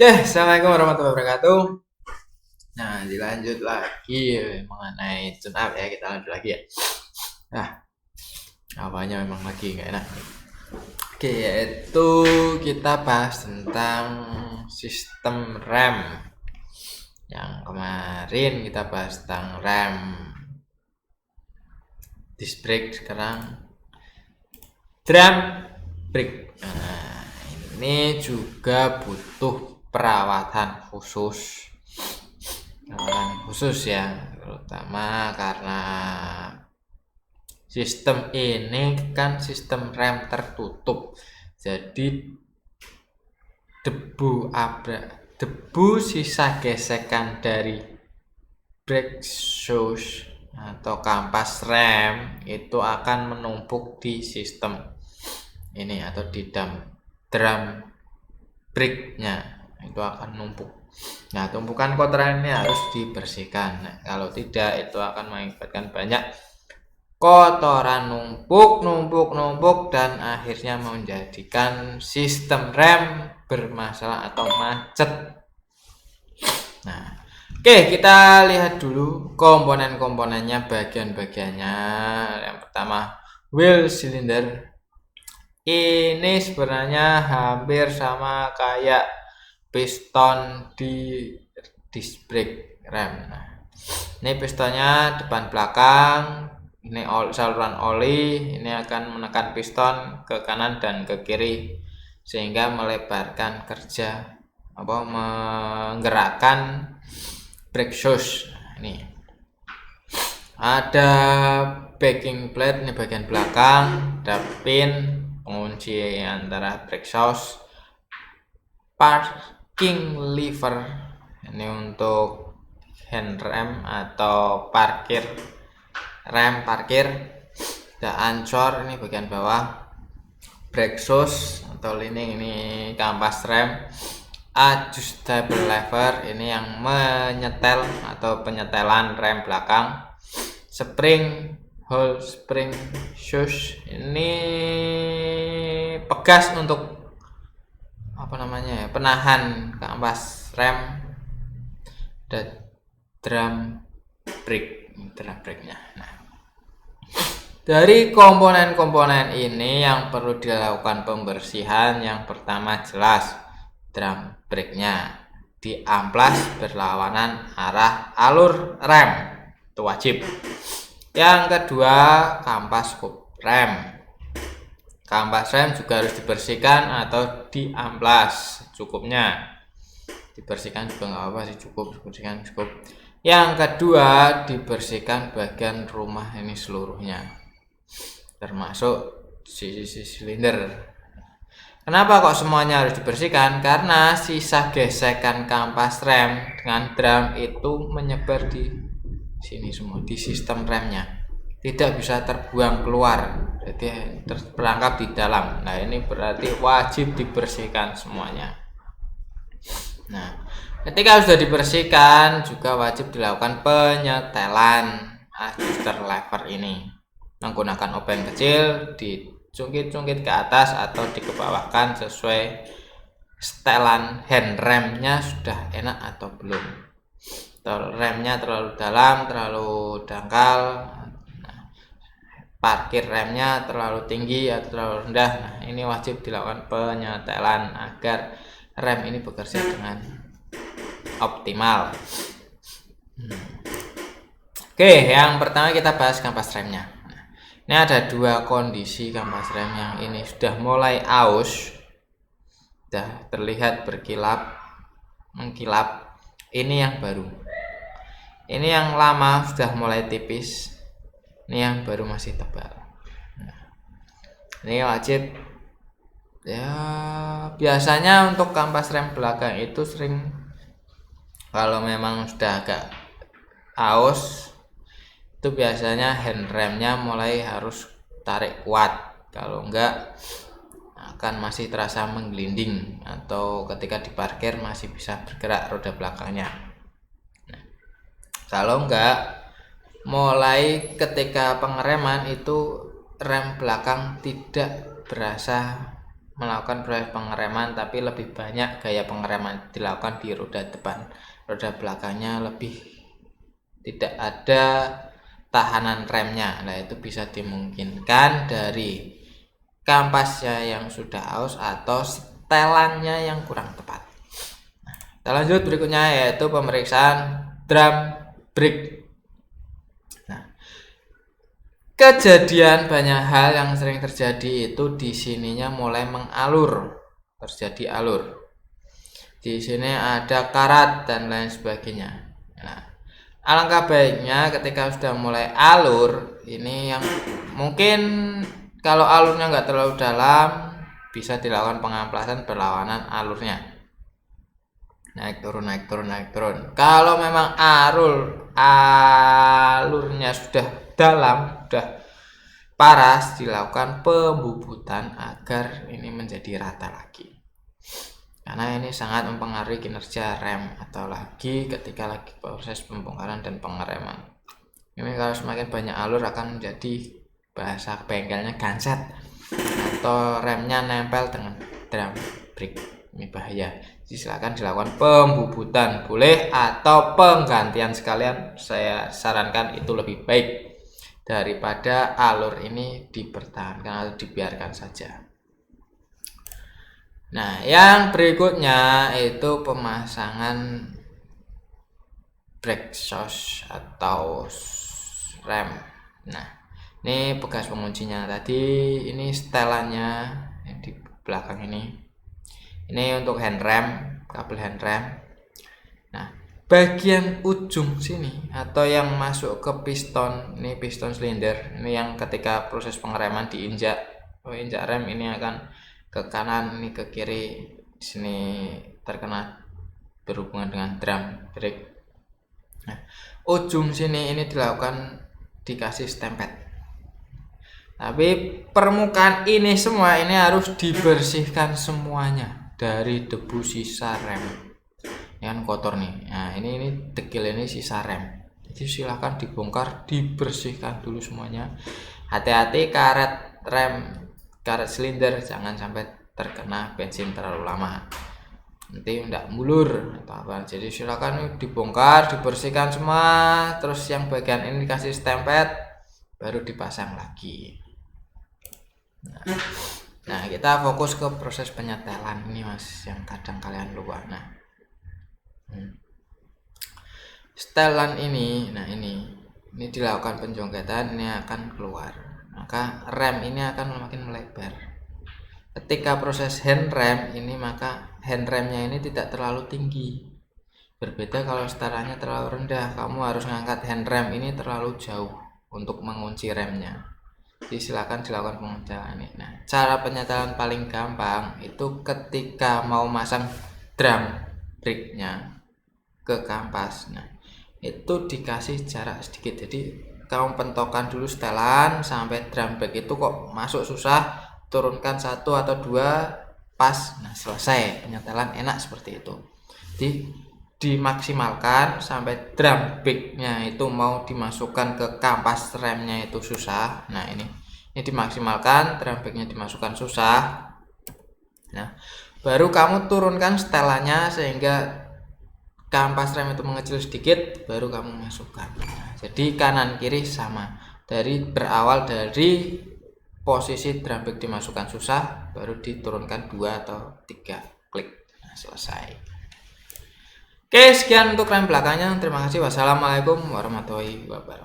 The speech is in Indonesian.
Assalamualaikum warahmatullahi wabarakatuh. Nah, dilanjut lagi mengenai tune up ya, kita lanjut lagi ya. Nah, awalnya memang lagi nggak enak. Oke, yaitu kita bahas tentang sistem RAM. Yang kemarin kita bahas tentang RAM disc brake, sekarang drum brake. Nah, ini juga butuh perawatan khusus ya, terutama karena sistem ini kan sistem rem tertutup, jadi debu sisa gesekan dari brake shoes atau kampas rem itu akan menumpuk di sistem ini atau di drum brake-nya, itu akan numpuk. Nah, tumpukan kotoran ini harus dibersihkan. Nah, kalau tidak itu akan mengakibatkan banyak kotoran numpuk dan akhirnya menjadikan sistem rem bermasalah atau macet. Nah, oke, kita lihat dulu komponen-komponennya, bagian-bagiannya. Yang pertama, wheel cylinder. Ini sebenarnya hampir sama kayak piston di disc brake rem. Nah, ini pistonnya depan belakang, ini saluran oli, ini akan menekan piston ke kanan dan ke kiri sehingga melebarkan kerja menggerakkan brake shoes. Ini ada backing plate, ini bagian belakang, ada pin pengunci antara brake shoes, parking lever ini untuk hand rem atau rem parkir, ada ancor ini bagian bawah, brake shoes atau lining ini kampas rem, adjustable lever ini yang menyetel atau penyetelan rem belakang, spring hole spring shoes ini pegas untuk penahan kampas rem, dan drum brake-nya. Nah, dari komponen-komponen ini yang perlu dilakukan pembersihan, yang pertama jelas drum brake-nya diamplas berlawanan arah alur rem, itu wajib. Yang kedua, kampas rem. Kampas rem juga harus dibersihkan atau diamplas cukupnya. Dibersihkan juga nggak apa sih, dibersihkan cukup. Yang kedua, dibersihkan bagian rumah ini seluruhnya, termasuk sisi silinder. Kenapa kok semuanya harus dibersihkan? Karena sisa gesekan kampas rem dengan drum itu menyebar di sini semua, di sistem remnya, tidak bisa terbuang keluar, jadi terperangkap di dalam. Nah, ini berarti wajib dibersihkan semuanya. Nah, ketika sudah dibersihkan juga wajib dilakukan penyetelan adjuster lever ini menggunakan obeng kecil, dicungkit-cungkit ke atas atau dikebawahkan sesuai setelan hand remnya sudah enak atau belum. Remnya terlalu dalam, terlalu dangkal, parkir remnya terlalu tinggi atau terlalu rendah. Nah, ini wajib dilakukan penyetelan agar rem ini bekerja dengan optimal. Oke, yang pertama kita bahas kampas remnya. Nah, ini ada dua kondisi kampas rem. Yang ini sudah mulai aus, sudah terlihat mengkilap. Ini yang baru. Ini yang lama sudah mulai tipis. Ini yang baru masih tebal. Nah, ini wajib ya. Biasanya untuk kampas rem belakang itu sering, kalau memang sudah agak aus, itu biasanya hand remnya mulai harus tarik kuat. Kalau enggak akan masih terasa menggelinding, atau ketika diparkir masih bisa bergerak roda belakangnya. Nah, kalau enggak, mulai ketika pengereman itu rem belakang tidak berasa melakukan proses pengereman, tapi lebih banyak gaya pengereman dilakukan di roda depan. Roda belakangnya lebih tidak ada tahanan remnya. Nah, itu bisa dimungkinkan dari kampasnya yang sudah aus atau setelannya yang kurang tepat. Nah, kita lanjut berikutnya, yaitu pemeriksaan drum brake. Kejadian banyak hal yang sering terjadi itu di sininya mulai mengalur, terjadi alur. Di sini ada karat dan lain sebagainya. Nah, alangkah baiknya ketika sudah mulai alur, ini yang mungkin kalau alurnya nggak terlalu dalam, bisa dilakukan pengamplasan berlawanan alurnya. Naik turun, naik turun, naik turun. Kalau memang alurnya sudah dalam, sudah paras, dilakukan pembubutan agar ini menjadi rata lagi, karena ini sangat mempengaruhi kinerja rem, atau lagi ketika lagi proses pembongkaran dan pengereman. Ini kalau semakin banyak alur akan menjadi, bahasa bengkelnya, ganset, atau remnya nempel dengan drum brake. Ini bahaya. Silakan dilakukan pembubutan boleh, atau penggantian sekalian. Saya sarankan itu lebih baik daripada alur ini dipertahankan atau dibiarkan saja. Nah, yang berikutnya itu pemasangan brake shoes atau rem. Nah, ini bekas penguncinya tadi, ini setelannya yang di belakang ini. Ini untuk hand rem, kabel hand rem. Nah, bagian ujung sini atau yang masuk ke piston, ini piston silinder, ini yang ketika proses pengereman diinjak, injak rem ini akan ke kanan, ini ke kiri. Di sini terkena berhubungan dengan drum brake. Nah, ujung sini ini dikasih stempet. Tapi permukaan ini semua ini harus dibersihkan semuanya dari debu sisa rem. Ini kan kotor nih. Nah, ini dekil, ini sisa rem. Jadi silahkan dibongkar, dibersihkan dulu semuanya. Hati-hati karet rem, karet silinder jangan sampai terkena bensin terlalu lama, nanti enggak mulur atau apa. Jadi silakan dibongkar, dibersihkan semua, terus yang bagian ini dikasih stempet, baru dipasang lagi. Nah, kita fokus ke proses penyetelan ini, Mas, yang kadang kalian lupa. Nah, setelan ini, nah ini dilakukan penjongketan, ini akan keluar, maka rem ini akan makin melebar. Ketika proses hand rem ini, maka hand remnya ini tidak terlalu tinggi. Berbeda kalau setelannya terlalu rendah, kamu harus ngangkat hand rem ini terlalu jauh untuk mengunci remnya. Jadi silakan dilakukan penyetelan. Nah, cara penyetelan paling gampang itu ketika mau masang drum brake-nya ke kampas. Nah, itu dikasih jarak sedikit. Jadi kamu pentokkan dulu setelan sampai drum brake itu kok masuk susah, turunkan 1 atau 2 pas. Nah, selesai penyetelan, enak seperti itu. Jadi dimaksimalkan sampai drum brake-nya itu mau dimasukkan ke kampas remnya itu susah. Nah, ini dimaksimalkan, drum brake-nya dimasukkan susah. Nah, baru kamu turunkan setelannya sehingga kampas rem itu mengecil sedikit, baru kamu masukkan. Nah, jadi kanan kiri sama. Berawal dari posisi drum brake dimasukkan susah, baru diturunkan 2 atau 3 klik. Nah, selesai. Oke, sekian untuk rem belakangnya. Terima kasih. Wassalamualaikum warahmatullahi wabarakatuh.